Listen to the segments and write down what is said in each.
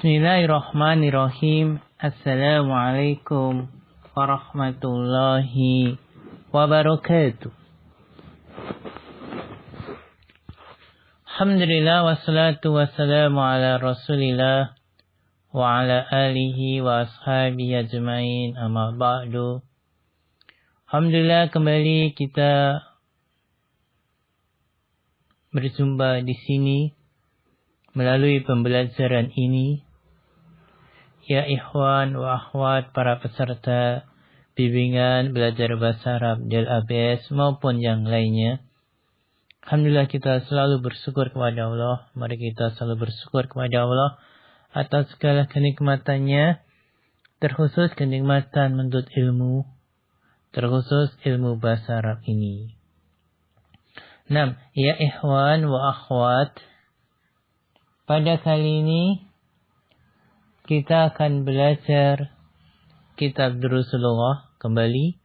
Bismillahirrahmanirrahim. Assalamualaikum warahmatullahi wabarakatuh. Alhamdulillah wassalatu wassalamu ala Rasulillah wa ala alihi wa ashabihi ajmain, amma ba'du. Alhamdulillah, kembali kita berjumpa di sini melalui pembelajaran ini. Ya ikhwan wa akhwat, para peserta bimbingan belajar bahasa Arab del ABS maupun yang lainnya. Alhamdulillah, kita selalu bersyukur kepada Allah. Mari kita selalu bersyukur kepada Allah atas segala kenikmatannya, terkhusus kenikmatan menuntut ilmu, terkhusus ilmu bahasa Arab ini. Ya ikhwan wa akhwat, pada kali ini kita akan belajar kitab Durusul Lughah kembali,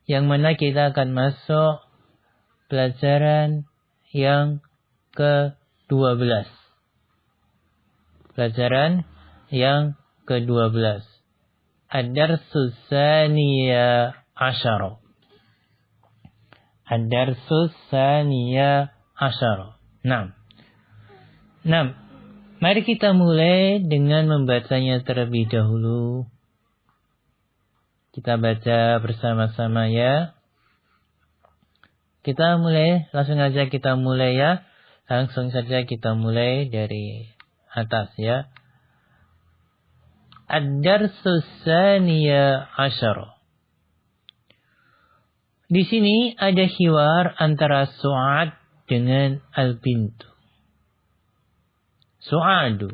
yang mana kita akan masuk pelajaran yang ke-12. Pelajaran yang ke-12. Ad-Darsus Tsaniya Asyara. Ad-Darsus Tsaniya Asyara. Mari kita mulai dengan membacanya terlebih dahulu. Kita baca bersama-sama ya. Kita mulai, langsung saja kita mulai ya. Langsung saja kita mulai dari atas ya. Ad-Darsus Tsaniya Asyara. Di sini ada hiwar antara Su'ad dengan Al-Bintu. Su'adu.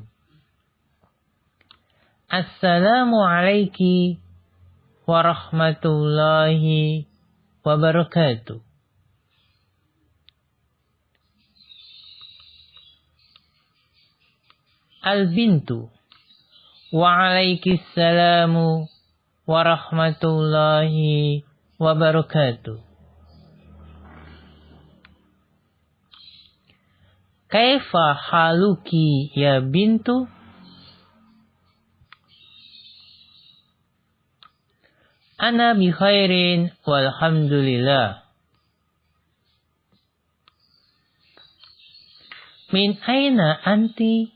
Assalamu alayki warahmatullahi wabarakatuh. Al-Bintu. Wa alaikissalamu warahmatullahi wabarakatuh. Kaifa haluki ya bintu? Ana bi khairin walhamdulillah. Min aina anti?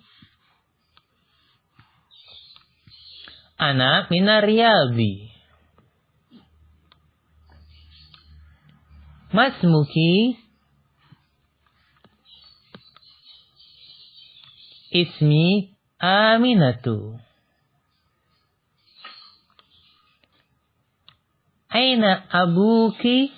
Ana minar Riyadhi. Masmuki? Ismi Aminatu. Aina abuki?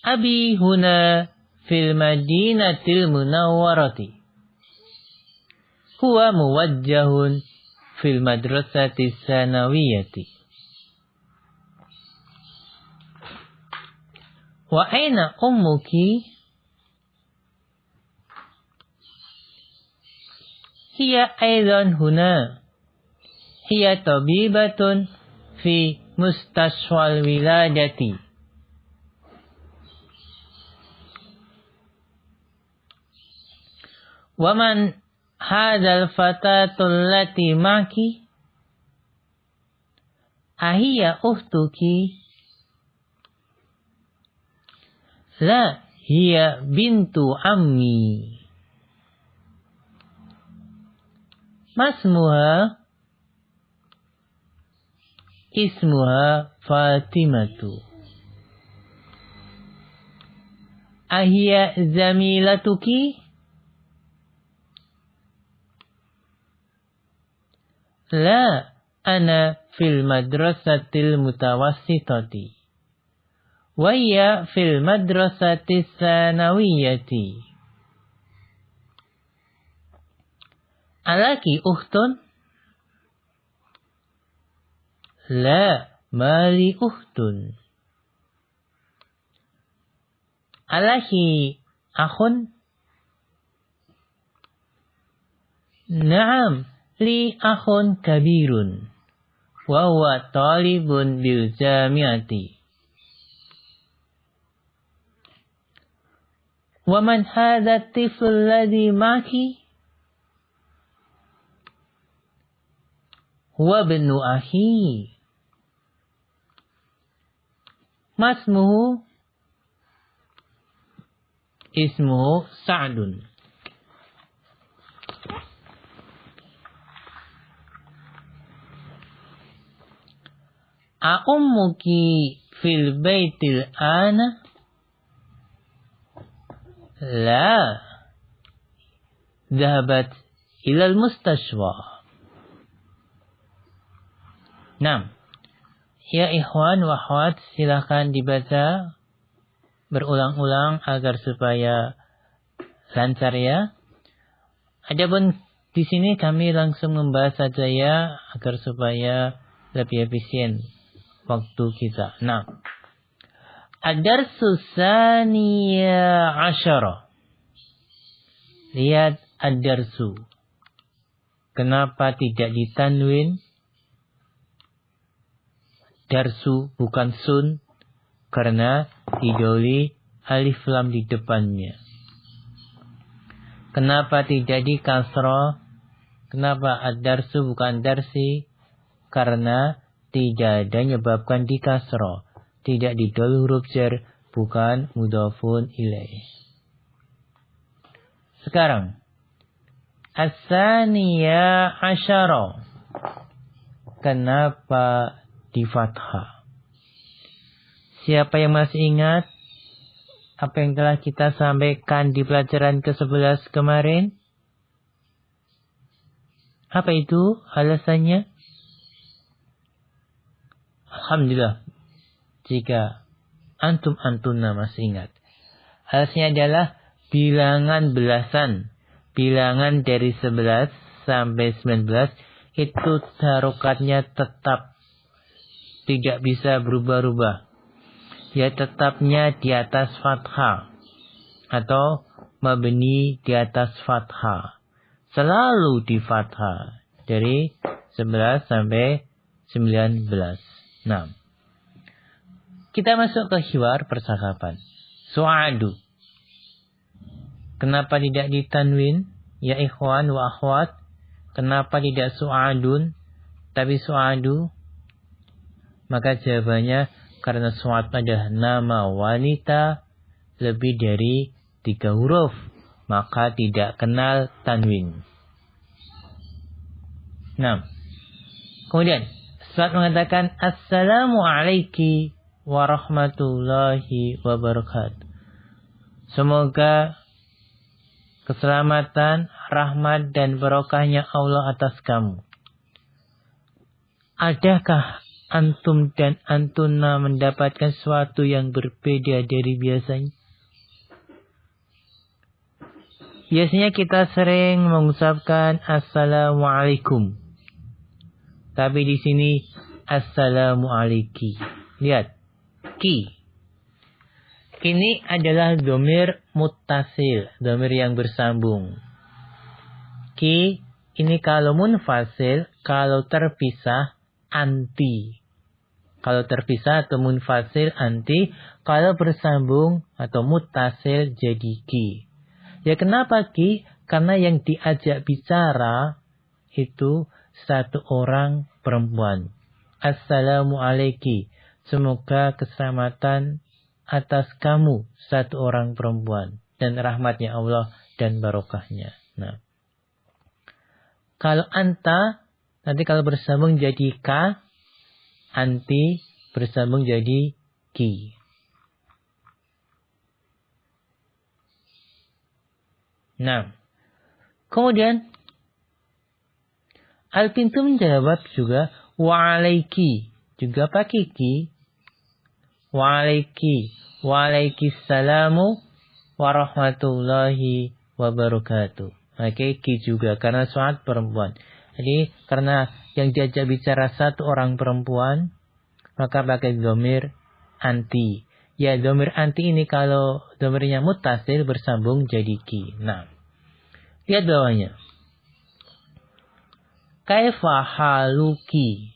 Abi huna fil Madinatil Munawwarati. Huwa muwajjahun fil madrasati sanawiyati. Wa aina ummuki? Hiya aidan huna. Hiya tabibatun fi mustashfal wiladati. Wa man hadzal fatatul lati maki? Ahiya ukhtuki? La, hiya bintu ammi. Masmuha? Ismuha Fatimatu. Ahiya zamilatuki? La, ana fil madrasatil mutawassitati. Waya fil madrasati sanawiyati. Alaki ukhtun? La, mali ukhtun. Alaki akhun? Naam, li akhun kabirun. Wa huwa talibun bil jami'ati. Wa man hadha tifl alladhi maki? Huwa ibnu akhi. Masmuhu? Ismuhu Sa'dun. Ummuki fil baitil ana? La. Dhahabat ilal mustashwa. Nah, ya ikhwan wa akhwat, silakan dibaca berulang-ulang agar supaya lancar ya. Adapun di sini kami langsung membahas saja ya agar supaya lebih efisien waktu kita. Nah, ad-darsu tsaniya asyara. Lihat ad-darsu. Kenapa tidak ditanwin? Darsu bukan sun, karena didahului alif lam di depannya. Kenapa tidak di kasroh? Kenapa ad-darsu bukan darsi? Karena tidak ada menyebabkan di kasroh. Tidak didahului huruf jar, bukan mudhafun ilaih. Sekarang, as-tsaniya asyara. Kenapa di fathah? Siapa yang masih ingat apa yang telah kita sampaikan di pelajaran ke-11 kemarin? Apa itu alasannya? Alhamdulillah, jika antum-antumna masih ingat. Alasannya adalah bilangan belasan. Bilangan dari 11 sampai 19 itu harokatnya tetap. Tidak bisa berubah-ubah. Ya tetapnya di atas fathah. Atau mabni di atas fathah. Selalu di fathah. Dari 11 sampai 19. Nah. Kita masuk ke hiwar percakapan. Su'adu. Kenapa tidak ditanwin? Ya ikhwan wa akhwat. Kenapa tidak su'adun? Tapi su'adu? Maka jawabannya karena su'ad adalah nama wanita lebih dari 3 huruf. Maka tidak kenal tanwin. Nah. Kemudian su'ad mengatakan Assalamu alaiki warahmatullahi wabarakatuh. Semoga keselamatan, rahmat dan barokahnya Allah atas kamu. Adakah antum dan antuna mendapatkan sesuatu yang berbeda dari biasanya? Biasanya kita sering mengucapkan Assalamualaikum. Tapi di sini Assalamu alaiki. Lihat. Ki. Ini adalah dhamir muttasil. Dhamir yang bersambung. Ki. Ini kalau munfasil. Kalau terpisah. Anti. Kalau terpisah atau munfasil anti. Kalau bersambung atau muttasil jadi ki. Ya kenapa ki? Karena yang diajak bicara itu satu orang perempuan. Assalamu alaiki. Semoga keselamatan atas kamu satu orang perempuan. Dan rahmatnya Allah dan barokahnya. Nah. Kalau anta. Nanti kalau bersambung jadi ka, anti bersambung jadi ki. Nah, kemudian Al-Pintu menjawab juga wa'alaiki, juga pakai ki. Wa'alaiki, wa'alaikissalamu warahmatullahi wabarakatuh. Pakai ki juga karena suat perempuan. Jadi karena yang diajak bicara satu orang perempuan, maka pakai dhamir anti. Ya dhamir anti ini kalau dhamirnya muttasil bersambung jadi ki. Nah, lihat bawahnya. Kaifa haluki.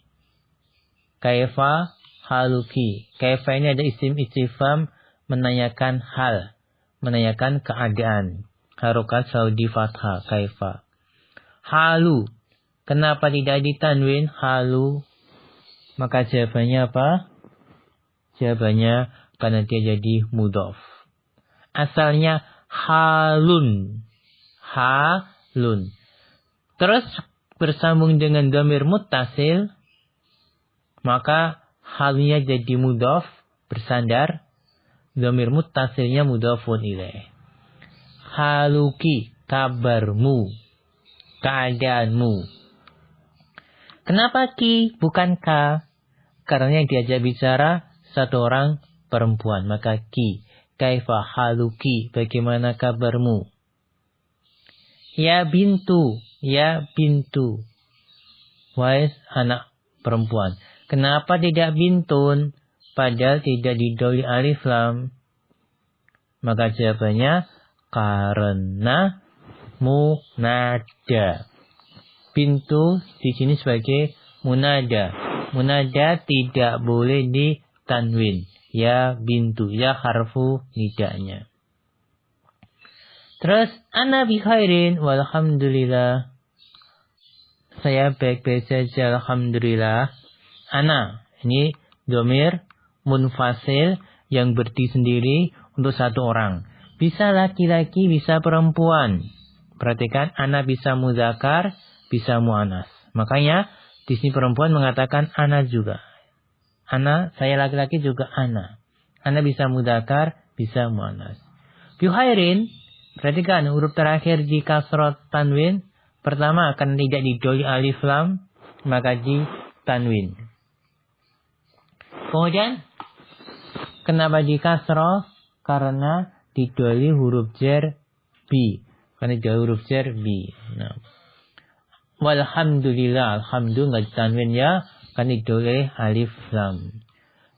Kaifa haluki. Kaifa ini ada isim istifham menanyakan hal. menanyakan keadaan. Harokat Saudi fathah kaifa. Halu. Kenapa tidak ditanwin halu? Maka jawabannya apa? Jawabannya karena dia jadi mudhof. Asalnya halun. Halun. Terus bersambung dengan dhamir muttasil, maka halnya jadi mudhof, bersandar. Dhamir muttasilnya mudhofun ilaih. Haluki, kabarmu, keadaanmu. Kenapa ki bukan ka? Karena yang diajak bicara satu orang perempuan, maka ki. Kaifa haluki, bagaimana kabarmu? Ya bintu, ya bintu. Wahai anak perempuan. Kenapa tidak bintun? Padahal tidak didahului alif lam. Maka jawabannya karena munada. Bintu di sini sebagai munada. Munada tidak boleh ditanwin. Ya bintu, ya harfu nidanya. Terus ana bi khairin walhamdulillah. Saya baik-baik saja alhamdulillah. Ana, ini dhamir munfasil yang berdiri sendiri untuk satu orang. Bisa laki-laki, bisa perempuan. Perhatikan, ana bisa muzakkar, bisa muannas. Makanya di sini perempuan mengatakan ana juga. Ana, saya laki-laki juga ana. Ana bisa muzakkar, bisa muannas. Bi khairin, perhatikan huruf terakhir di kasrah tanwin. Pertama akan tidak didahului alif lam, maka di tanwin. Kemudian kenapa di kasrah? Karena didahului huruf jar bi. Karena didahului huruf jar bi. Nah. Walhamdulillah, alhamdulillah nggak ditanwin ya, karena didahului alif lam.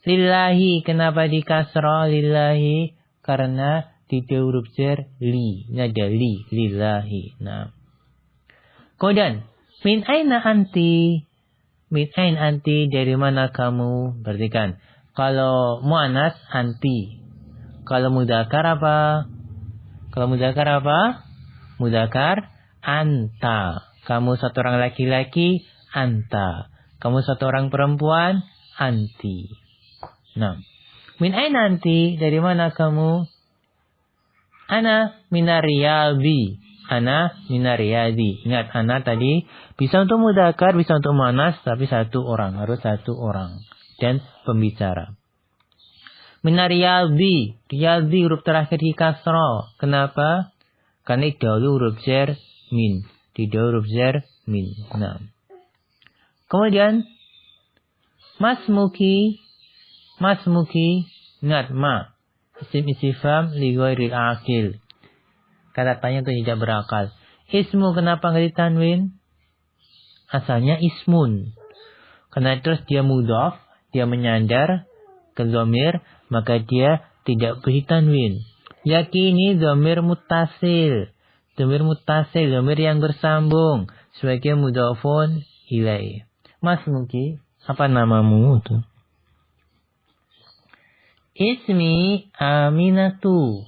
Lillahi, kenapa di kasrah? Lillahi, karena didahului huruf jar li. Ini ada li, lillahi. Nah. Kemudian, min aina anti? Min ain anti, dari mana kamu? Perhatikan. Kalau muannas anti. Kalau mudzakkar apa? Kalau mudzakkar apa? Mudzakkar anta. Kamu satu orang laki-laki, anta. Kamu satu orang perempuan, anti. Nah, min ain anti, dari mana kamu? Ana minariyadi. Ana minariyadi. Ingat, ana tadi bisa untuk mudzakkar, bisa untuk muannas, tapi satu orang. Harus satu orang. Dan pembicara. Minariyadi. Riyadi huruf terakhir di kasrah. Kenapa? Karena dahulu huruf jar min. Didahului huruf jar min. Nah. Kemudian. Masmuki. Masmuki. Ingat, ma. Isim istifham li ghairil aqil. Kata tanya itu tidak berakal. Ismu kenapa nggak ditanwin? Asalnya ismun. Karena terus dia mudhaf, dia menyandar ke dhamir, maka dia tidak bertanwin. Yakini dhamir muttasil. Dhamir muttasil, dhamir yang bersambung sebagai mudhafun ilaih. Mas Muki, apa namamu itu? Ismi Aminatu.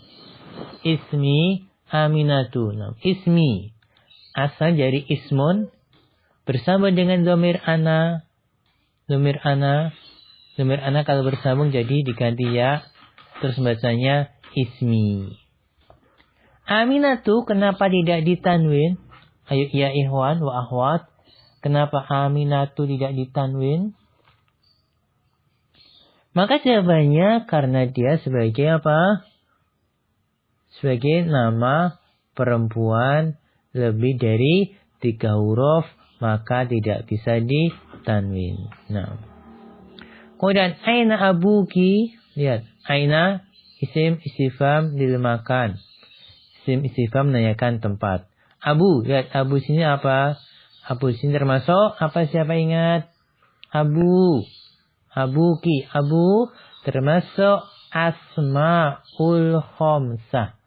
Ismi Aminatu. Nah, ismi asal dari ismun bersama dengan dhamir ana. Dhamir ana. Dhamir ana kalau bersambung jadi diganti ya. Terus bacanya ismi. Aminatu kenapa tidak ditanwin? Ayo ya ikhwan wa akhwat. Kenapa Aminatu tidak ditanwin? Maka jawabannya karena dia sebagai apa? Sebagai nama perempuan lebih dari 3 huruf, maka tidak bisa ditanwin. Nah. Kemudian aina abuki? Lihat, aina isim istifham dilemakan. Isim istifham menanyakan tempat. Abu, lihat abu sini apa? Abu sini termasuk apa, siapa ingat? Abu. Abuki, abu termasuk asmaul khamsah.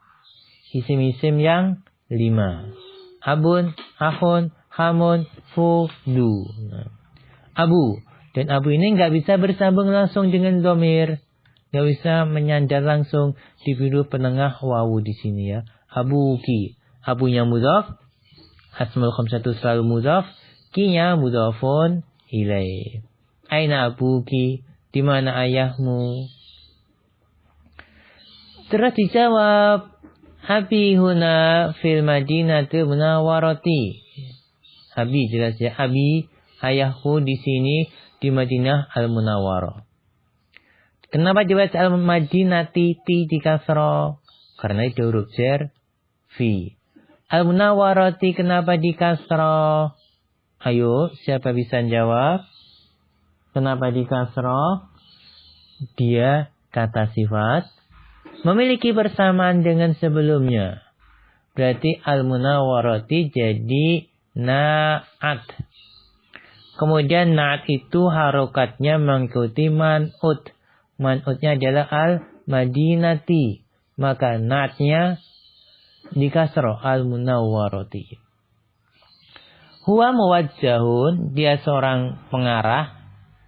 Isim-isim yang 5. Abun, akhun, hamun, fudu. Nah. Abu. Dan abu ini nggak bisa bersambung langsung dengan dhamir. Nggak usah menyandar langsung di huruf penengah wawu di sini ya. Abuki. Abunya mudhaf. Asmaul khamsatu selalu mudhaf. Kinya mudhafun ilaih. Aina abuki. Di mana ayahmu? Terus dijawab. Abi huna fil madinati munawwarati. Abi jelas ya. Abi, ayahku di sini di Madinah al-Munawwarah. Kenapa dibaca al-Madinati ti di kasroh? Karena itu huruf jar fi. Al-Munawwarati kenapa di kasroh? Ayo, siapa bisa jawab? Kenapa di kasroh? Dia kata sifat memiliki persamaan dengan sebelumnya. Berarti al-Munawwarati jadi na'at. Kemudian na'at itu harokatnya mengikuti man'ut. Man'utnya adalah al-Madinati. Maka na'atnya di kasroh al-Munawwarati. Huwa muwajjahun. Dia seorang pengarah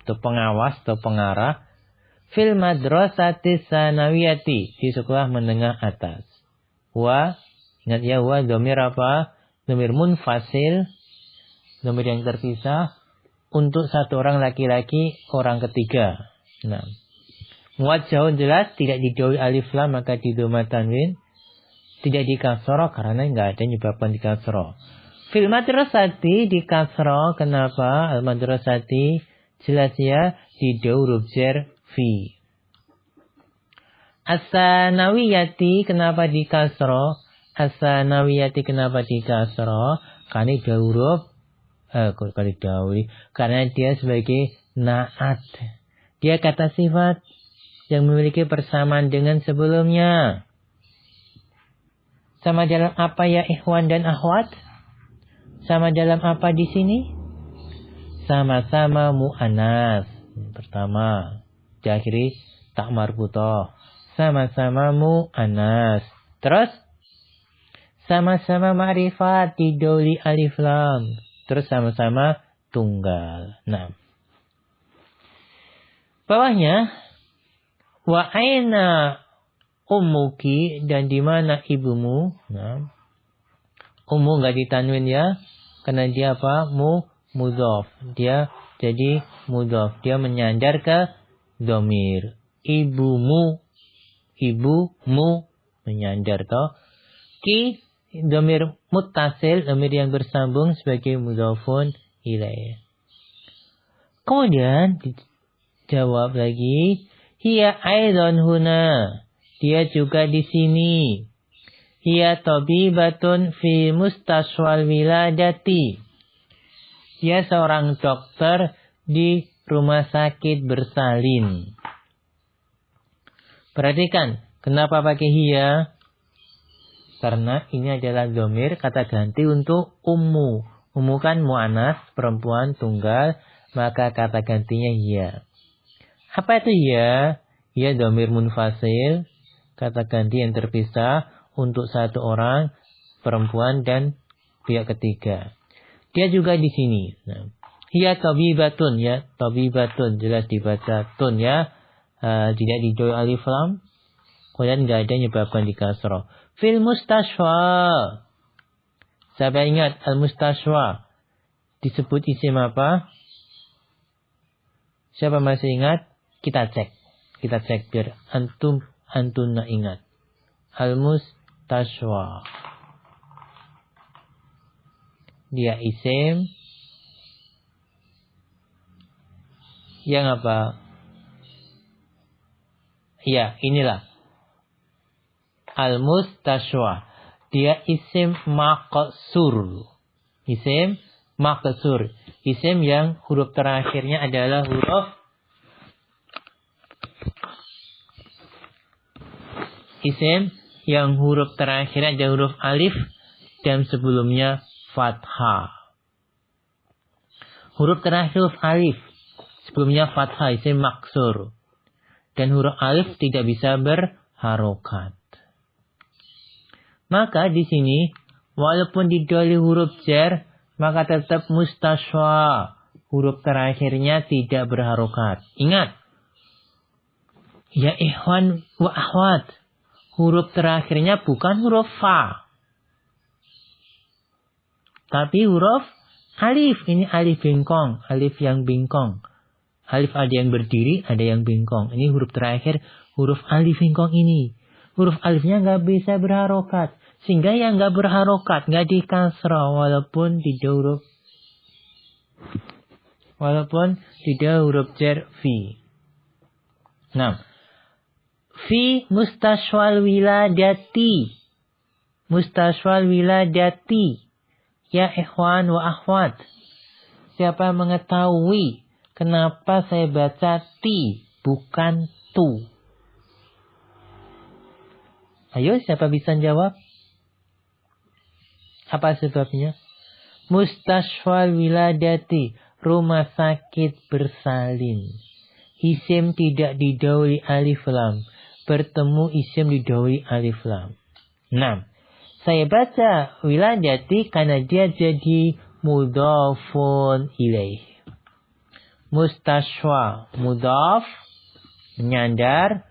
atau pengawas atau pengarah. Fil madrasati sanawiyati. Di sekolah menengah atas. Huwa. Ingat ya, huwa dhamir apa? Dhamir munfasil. Dhamir yang terpisah. Untuk satu orang laki-laki, orang ketiga. Nah, muwajjahun jelas tidak didhawwi alif lam maka di dhamma tanwin. Tidak di kasroh karena enggak ada menyebabkan di kasroh. Fil madrasati di kasroh kenapa? Al madrasati jelas ya didhawwi huruf jar fi. As-sanawiyati kenapa di kasroh? As-sanawiyati kenapa di kasroh? Karena itu huruf karena dia sebagai na'at. Dia kata sifat yang memiliki persamaan dengan sebelumnya. Sama dalam apa ya ikhwan dan akhwat? Sama dalam apa di sini? Sama-sama mu'anas. Pertama, diakhiri tak marbutoh. Sama-sama mu'anas. Terus sama-sama ma'rifat didhawwi alif lam. Terus sama-sama tunggal. Nah. Bawahnya. Wa aina ummuki. Dan di mana ibumu. Nah. Ummu nggak ditanwin ya. Karena dia apa? Mudhaf. Dia jadi mudhaf. Dia menyandar ke dhamir. Ibumu. Ibumu. Menyandar toh. Ki. Dhamir muttasil, dhamir yang bersambung sebagai mudhafun ilaih. Kemudian dijawab lagi, hiya aidan huna. Dia juga di sini. Hiya tabibatun fi mustashwal wiladati. Dia seorang dokter di rumah sakit bersalin. Perhatikan, kenapa pakai hiya? Karena ini adalah dhamir kata ganti untuk ummu. Ummu kan mu'anas, perempuan, tunggal. Maka kata gantinya hiya. Apa itu hiya? Hiya dhamir munfasil. Kata ganti yang terpisah untuk satu orang, perempuan dan pihak ketiga. Dia juga di sini. Nah, hiya tabibatun ya. Tabibatun jelas dibaca tun ya. Tidak didhawwi alif lam. Kemudian tidak ada menyebabkan di kasroh. Fil mustashwa. Siapa ingat al-mustashwa? Disebut isim apa? Siapa masih ingat? Kita cek. Kita cek biar antuna ingat. Al-mustashwa. Dia isim. Yang apa? Ya, inilah. Al-mustashwa. Dia isim maqsur. Isim maqsur. Isim yang huruf terakhirnya adalah huruf isim yang huruf terakhirnya adalah huruf alif dan sebelumnya fathah. Huruf terakhir huruf alif, sebelumnya fathah, isim maqsur. Dan huruf alif tidak bisa berharokat. Maka di sini walaupun didhawwi huruf jar, maka tetap mustashwa. Huruf terakhirnya tidak berharokat. Ingat, Ya ikhwan wa akhwat. Huruf terakhirnya bukan huruf fa. Tapi huruf alif. Ini alif bengkong. Alif yang bengkong. Alif ada yang berdiri, ada yang bengkong. Ini huruf terakhir, huruf alif bengkong ini. Huruf alifnya nggak bisa berharokat. Sehingga yang nggak berharokat, nggak dikasrah. Walaupun tidak huruf jar fi. Nah. Fi mustashwal wiladati. Mustashwal wiladati. Ya ikhwan wa akhwat. Siapa mengetahui kenapa saya baca ti bukan tu? Ayo, siapa bisa jawab? Apa sebabnya? Mustashwal wiladati. Rumah sakit bersalin. Isim tidak didahului alif lam. Bertemu isim didahului alif lam. Nah, saya baca wiladati karena dia jadi mudhafun ilaih. Mustashwa, mudhaf, menyandar.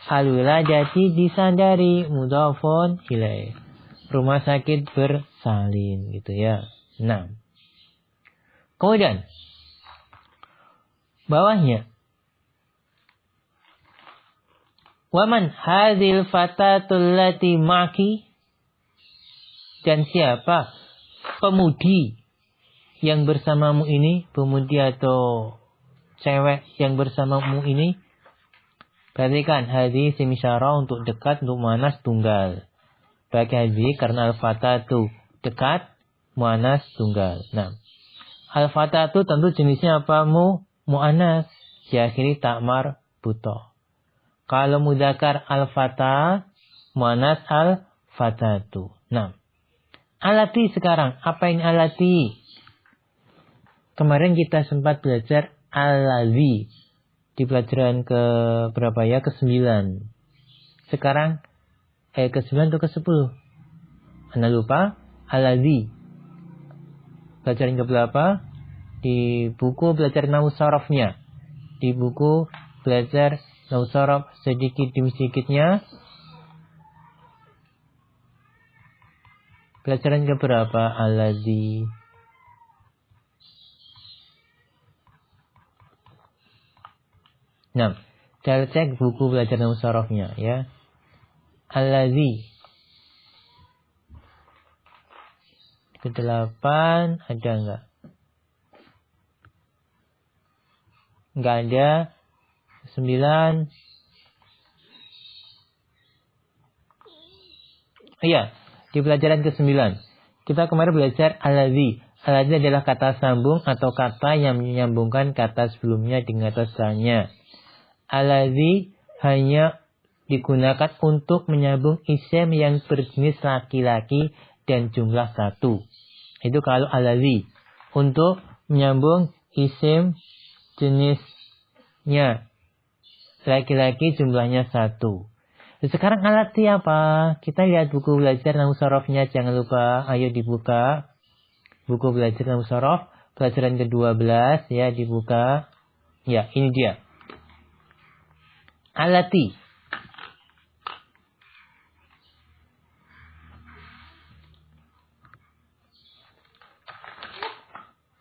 Al-wiladati disandari, mudhafun ilaih. Rumah sakit bersalin, gitu ya. Nah, kemudian bawahnya. Waman hadhil fatatul lati maki. Dan siapa pemudi yang bersamamu ini, pemudi atau cewek yang bersamamu ini? Perhatikan, hadhi semisyara untuk dekat, untuk muannas tunggal. Pakai hadhi karena al-fatatu dekat, muannas tunggal. Nah, al-fatatu tentu jenisnya apa? Muannas, diakhiri takmar buto. Kalau mudzakkar al-fata, muannas al-fatatu. Nah, alati sekarang. Apa ini alati? Kemarin kita sempat belajar al-ladzi. Di pelajaran ke berapa ya? Ke-9. Sekarang, ke-9 atau ke-10? Anda lupa? Al-ladzi. Pelajaran ke berapa? Di buku belajar nahwu sharafnya. Di buku belajar nahwu sharaf sedikit demi sedikitnya. Pelajaran ke berapa? Al-ladzi. Nah, kita cek buku belajar nahwu sharafnya ya. Al-ladzi. Ke-8 ada enggak? Enggak ada. 9. Iya, di pelajaran ke-9. Kita kemarin belajar al-ladzi. Al-ladzi adalah kata sambung atau kata yang menyambungkan kata sebelumnya dengan kata setelahnya. Al-ladzi hanya digunakan untuk menyambung isim yang berjenis laki-laki dan jumlah 1. Itu kalau al-ladzi. Untuk menyambung isim jenisnya laki-laki jumlahnya 1. Sekarang alati apa? Kita lihat buku belajar nahwu sharafnya, jangan lupa. Ayo dibuka. Buku belajar nahwu sharaf pelajaran ke-12 ya, dibuka. Ya, ini dia. Alati.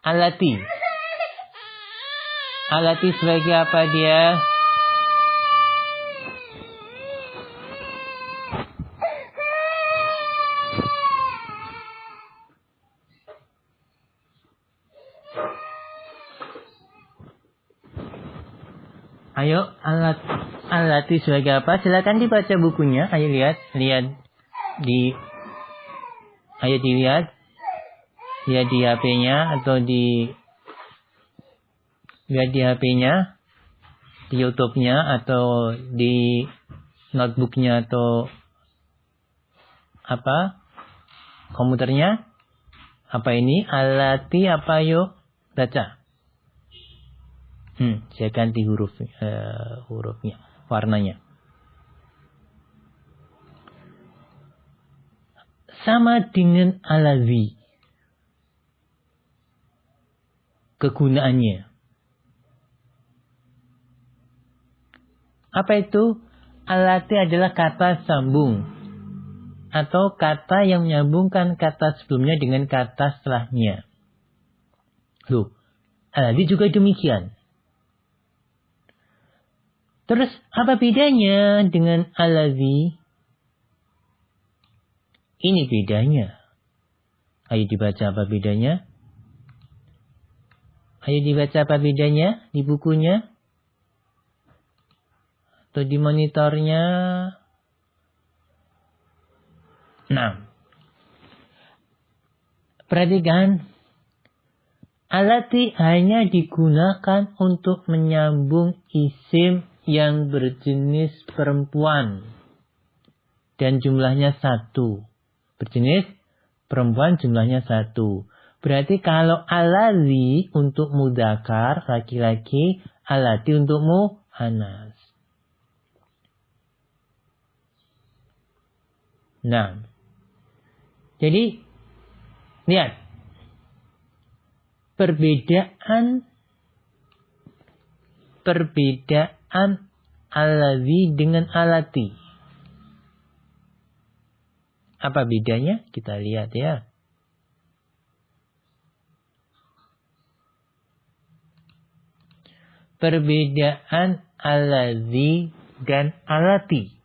Alati. Alati sebagai apa dia? Ayo, alati sebagai apa? Silakan dibaca bukunya. Ayo lihat dilihat di HP-nya atau di HP-nya, di YouTube-nya atau di notebook-nya atau apa? Komputernya. Apa ini? Alati apa yuk? Baca. Saya ganti hurufnya, warnanya. Sama dengan alladzi. Kegunaannya. Apa itu? Allati adalah kata sambung atau kata yang menyambungkan kata sebelumnya dengan kata setelahnya. Loh, allati juga demikian. Terus apa bedanya dengan allazi? Ini bedanya. Ayo dibaca apa bedanya? Ayo dibaca apa bedanya di bukunya? Atau di monitornya? Nah, perhatikan. Allati hanya digunakan untuk menyambung isim yang berjenis perempuan. Dan jumlahnya 1. Berjenis perempuan jumlahnya 1. Berarti kalau allazi untuk mudzakkar laki-laki, allati untuk muannas. Nah, jadi lihat perbedaan allazi dengan allati. Apa bedanya? Kita lihat ya. Perbedaan allazi dan allati.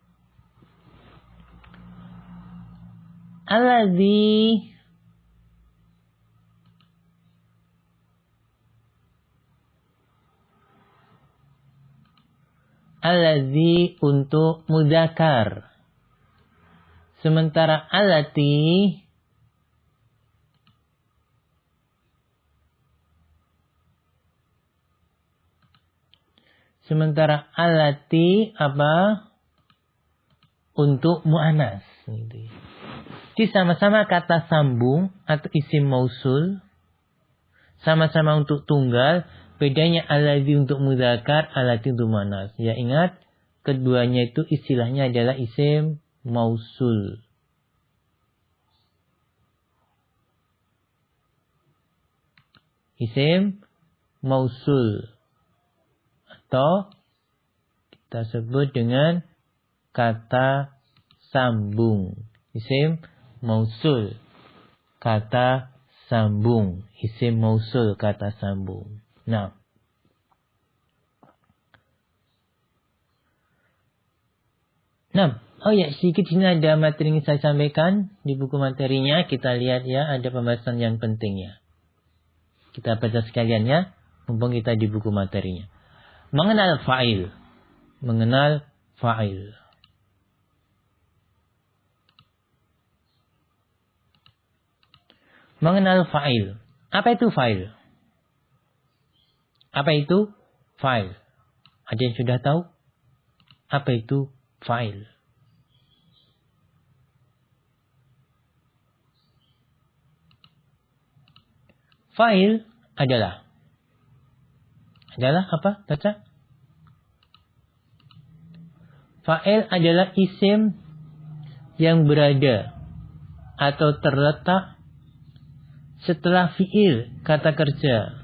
Allazi untuk mudzakkar. Sementara allati apa? Untuk muannas. Jadi sama-sama kata sambung atau isim mausul. Sama-sama untuk tunggal. Bedanya allazi untuk mudzakkar, allati untuk muannas. Ya ingat, keduanya itu istilahnya adalah isim mausul. Isim mausul. Atau kita sebut dengan kata sambung. Isim mausul. Kata sambung. Isim mausul kata sambung. Nah. Oh ya, sedikit sini ada materi yang saya sampaikan di buku materinya. Kita lihat ya, ada pembahasan yang pentingnya. Kita baca sekalian ya, mumpung kita di buku materinya. Mengenal fa'il. Mengenal fa'il. Mengenal fa'il. Apa itu fa'il? Apa itu fa'il? Ada yang sudah tahu? Apa itu fa'il? Fa'il adalah apa? Baca. Fa'il adalah isim yang berada atau terletak setelah fi'il kata kerja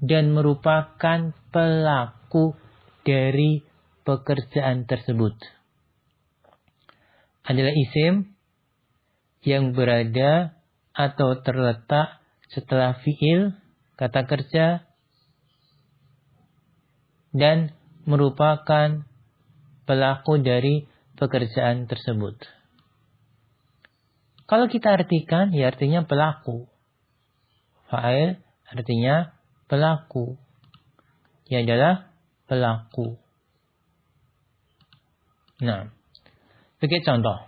dan merupakan pelaku dari pekerjaan tersebut. Adalah isim yang berada atau terletak setelah fi'il kata kerja dan merupakan pelaku dari pekerjaan tersebut. Kalau kita artikan, ya artinya pelaku. Fa'il artinya pelaku. Ya adalah pelaku. Nah, sebagai contoh.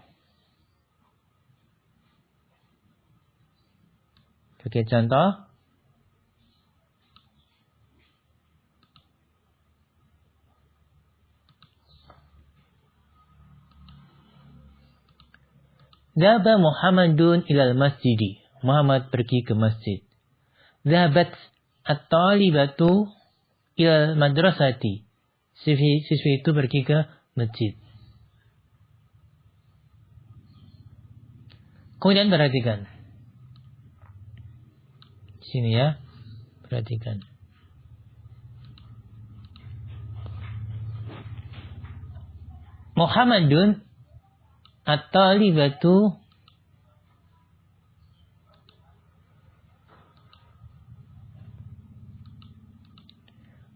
Dhaba Muhammadun ilal masjidi. Muhammad pergi ke masjid. Dhabat at-talibatu ilal madrasati. Siswi itu pergi ke masjid. Kemudian perhatikan. Sini ya. Perhatikan. Muhammadun at-talibatu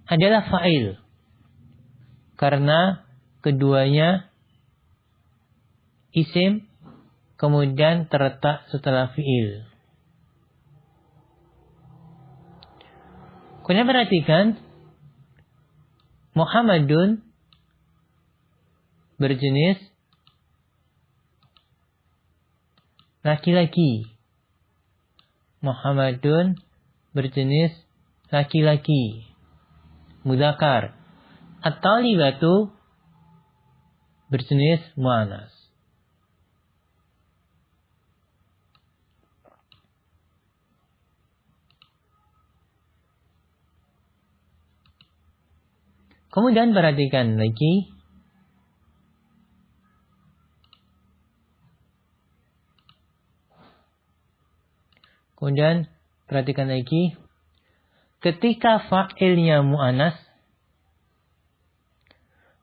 adalah fa'il. Karena keduanya isim kemudian terletak setelah fi'il. Kemudian perhatikan Muhammadun berjenis laki-laki. Muhammadun berjenis laki-laki. Mudzakkar. At-talibatu berjenis muannas. Kemudian perhatikan lagi. Ketika fa'ilnya mu'annas,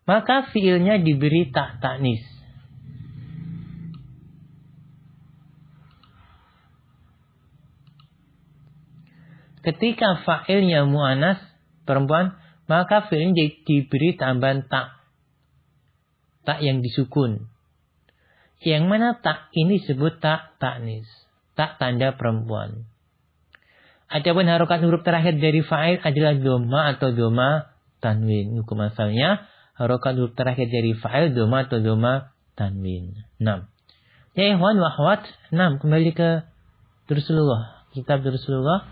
maka fi'ilnya diberi tak ta'nis. Ketika fa'ilnya mu'annas, perempuan, maka fi'ilnya diberi tambahan tak. Tak yang disukun. Yang mana tak ini disebut tak ta'nis. Tak tanda perempuan. Adapun harokat huruf terakhir dari fa'il adalah doma atau doma tanwin. Hukum asalnya harokat huruf terakhir dari fa'il doma atau doma tanwin. 6. Ya ikhwan wa akhwat, 6. Kembali ke Dursulullah. Kitab Dursulullah.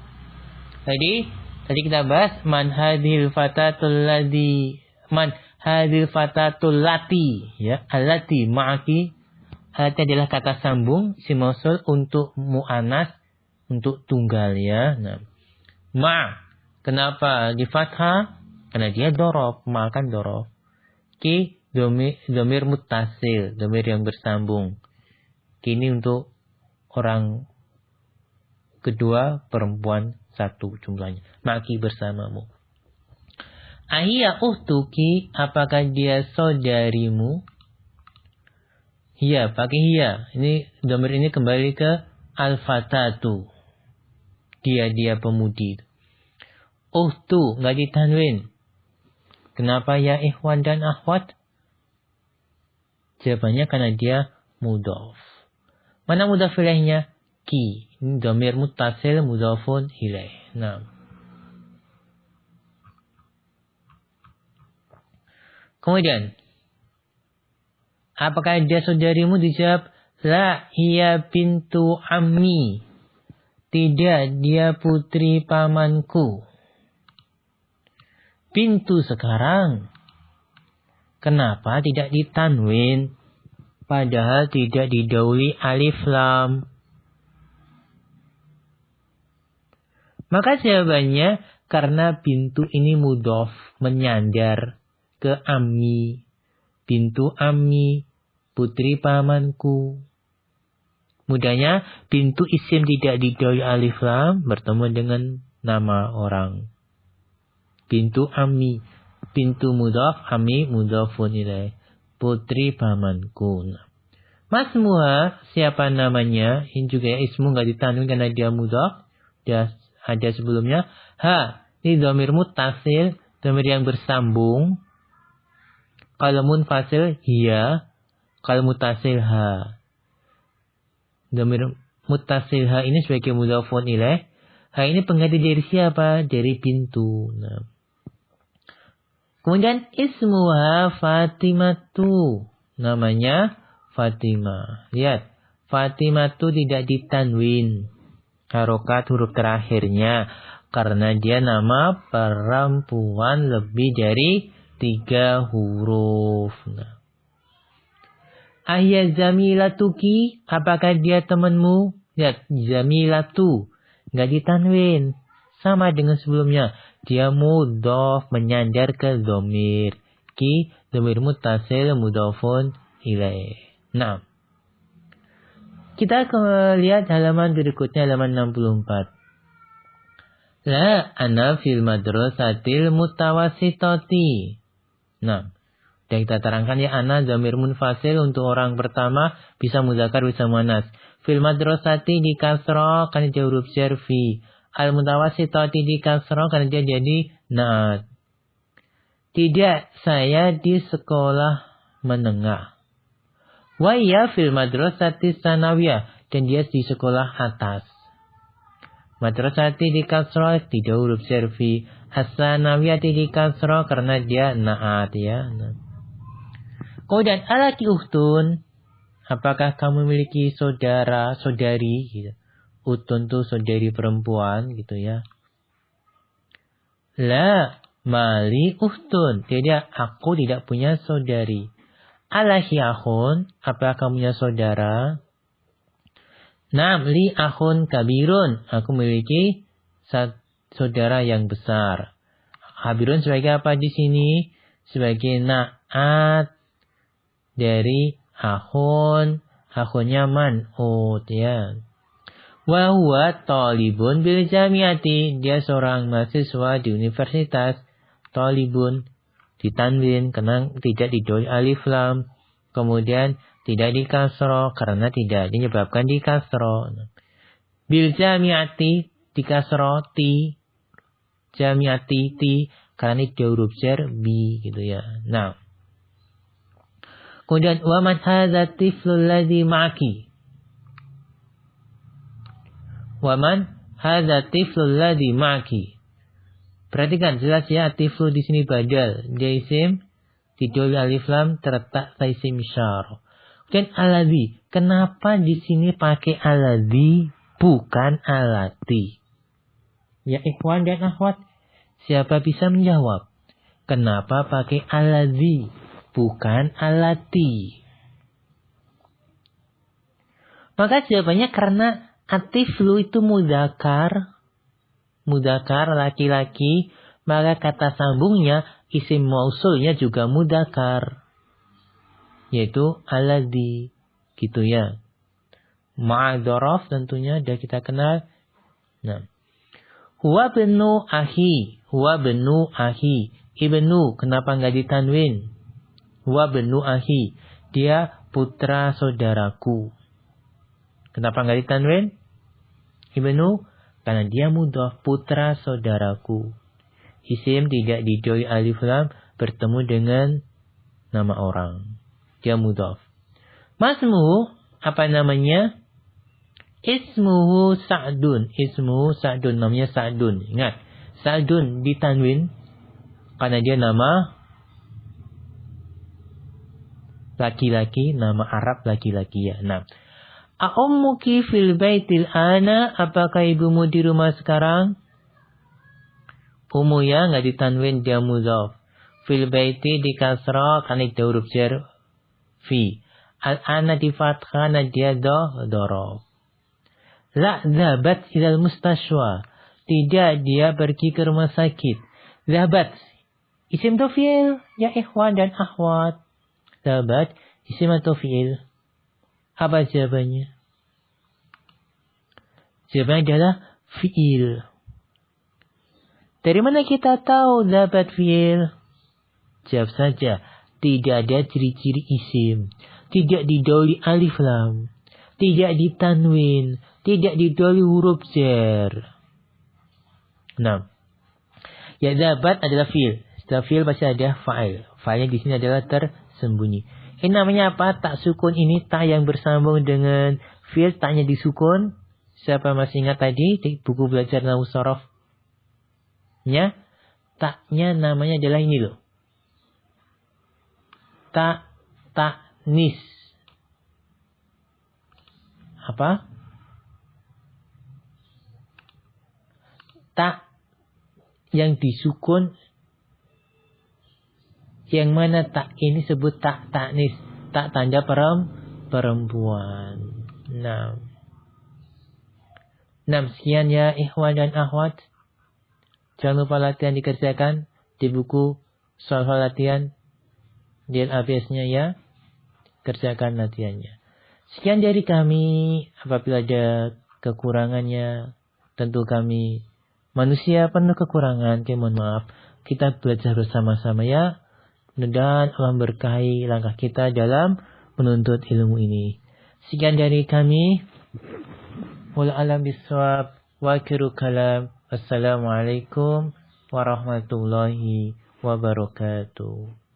Tadi kita bahas man hadhil fatatul lati, ya, allati ma'aki. Allati adalah kata sambung isim mausul untuk mu'annas, untuk tunggal, ya. Nah, kenapa di fathah? Karena dia dorof, kan dorof. Ki domir muttasil, domir yang bersambung. Kini untuk orang kedua, perempuan satu jumlahnya. Maki bersamamu. Ahiyya uhtuki, apakah dia saudarimu? Hiya, pakai hiya. Ini domir ini kembali ke al-fatatu. Dia pemudi. Uhtu, nggak ditanwin. Kenapa ya ikhwan dan akhwat? Jawabannya karena dia mudhaf. Mana mudhaf ilaihnya? Ki. Ini domir muttasil mudhafun ilaih. Nah. Kemudian, apakah dia saudarimu? Dijawab, la hiya bintu ammi. Tidak, dia putri pamanku. Bintu sekarang. Kenapa tidak ditanwin? Padahal tidak didahului alif lam. Maka jawabannya karena bintu ini mudhof, menyandar ke ammi. Bintu ammi, putri pamanku. Mudahnya bintu isim tidak didahului alif lam bertemu dengan nama orang. Bintu ammi, bintu mudhaf, ammi mudhafun ilaih. Putri pamanku. Masmuha, siapa namanya? Ini juga ya ismu nggak ditanwin karena dia mudhaf. Dia ada sebelumnya. Ha, ini dhamir muttasil, dhamir yang bersambung. Kalau munfasil, hiya. Kalau muttasil, ha. Dhamir muttasil ha ini sebagai mudhafun ilaih. Ha ini pengganti dari siapa? Dari pintu. Nah. Kemudian ismuha Fatimatu. Namanya Fatimah. Lihat. Fatimatu tidak ditanwin. Harokat huruf terakhirnya. Karena dia nama perempuan lebih dari 3 huruf. Nah. Ahya zamilatuki, apakah dia temanmu? Lihat, zamilatu. Nggak ditanwin. Sama dengan sebelumnya. Dia mudhaf, menyandar ke dhamir. Ki, dhamir muttasil, mudhafun ilaih. Nah. Kita lihat halaman berikutnya, halaman 64. La ana fil madrasatil mutawassitati. Nah. Dan kita terangkan ya ana dhamir munfasil untuk orang pertama bisa muzakkar bisa muannas. Fil madrasati di kasra karena dia huruf jar fi. Al mutawassitati di kasra karena dia jadi naat. Tidak, saya di sekolah menengah. Wa ya fil madrasati sanawiyah dan dia di sekolah atas. Madrasati di kasra tidak huruf jar fi. As-sanawiyah di kasra karena dia naat ya. Kemudian alaki uhtun, apakah kamu memiliki saudara, saudari? Gitu. Uhtun itu saudari perempuan, gitu ya. La, mali uhtun. Tidak, aku tidak punya saudari. Alahi akhun, apakah kamu punya saudara? Nam, li akhun kabirun. Aku memiliki saudara yang besar. Kabirun sebagai apa di sini? Sebagai naat dari akhun, akhunnya man'ut ya. Wa huwa talibun bil jamiati, dia seorang mahasiswa di universitas. Talibun ditanwin karena tidak didoi alif lam, kemudian tidak di kasro karena tidak dinyebabkan di kasro. Bil jamiati di kasro ti, jamiati ti karena ini huruf jar bi gitu ya. Nah, kemudian waman hadza tiflul ladzi ma'aki. Waman hadza tiflul ladzi ma'aki. Perhatikan jelas ya tiflu di sini badal. Dia isim didoi alif lam terletak isim isyarah. Kemudian aladzi. Kenapa di sini pakai aladzi bukan alati? Ya ikhwan dan akhwat, siapa bisa menjawab? Kenapa pakai aladzi bukan alati? Maka jawabannya karena atiflu itu mudzakkar laki-laki, maka kata sambungnya isim mausulnya juga mudzakkar, yaitu aladzi, gitu ya. Ma'adzaraf tentunya sudah kita kenal. Nah, huwa benu ahi, ibnu kenapa enggak ditanwin? Huwa benu ahi, dia putra saudaraku. Kenapa enggak ditanwin? Ibnu, karena dia mudhaf, putra saudaraku. Isim tidak didoi alif lam bertemu dengan nama orang. Dia mudhaf. Masmuhu, apa namanya? Ismuhu Sa'dun. Ismuhu Sa'dun, namanya Sa'dun. Ingat, Sa'dun ditanwin karena dia nama laki-laki, nama Arab laki-laki ya. Nah, A'ummuki fil baitil ana, apakah ibumu di rumah sekarang? Ummu ya enggak ditanwin, dia mudhaf. Fil baiti di kasra karena itu huruf jar fi. Al ana di fathah karena dia dhorof. La dhabat ilal mustashwa, tidak dia pergi ke rumah sakit. Dhabat isim atau fi'il ya ikhwan dan akhwat. Dhabat isim atau fi'il? Apa jawabannya? Jawabannya adalah fi'il. Dari mana kita tahu dapat fi'il? Jawab saja. Tidak ada ciri-ciri isim. Tidak didahului alif lam. Tidak ditanwin. Tidak didahului huruf jar. Nah. Ya dapat adalah fi'il. Setelah fi'il pasti ada fa'il. Fa'ilnya di sini adalah tersembunyi. Ini namanya apa? Tak sukun ini tak yang bersambung dengan fi'il, taknya disukun. Siapa masih ingat tadi di buku belajar nahwu shorof? Ya, taknya namanya adalah ini loh. Ta'nis. Apa? Tak yang disukun. Yang mana tak ini sebut tak ta'nis. Tak tanda perempuan. Nah, sekian ya ikhwan dan akhwat. Jangan lupa latihan dikerjakan di buku soal latihan di LABS-nya ya. Kerjakan latihannya. Sekian dari kami. Apabila ada kekurangannya, tentu kami manusia penuh kekurangan. Mohon maaf. Kita belajar bersama-sama ya. Mudah-mudahan Allah berkahi langkah kita dalam menuntut ilmu ini. Sekian dari kami. Wal alam bisawab wa akhiru kalam. Wassalamualaikum warahmatullahi wabarakatuh.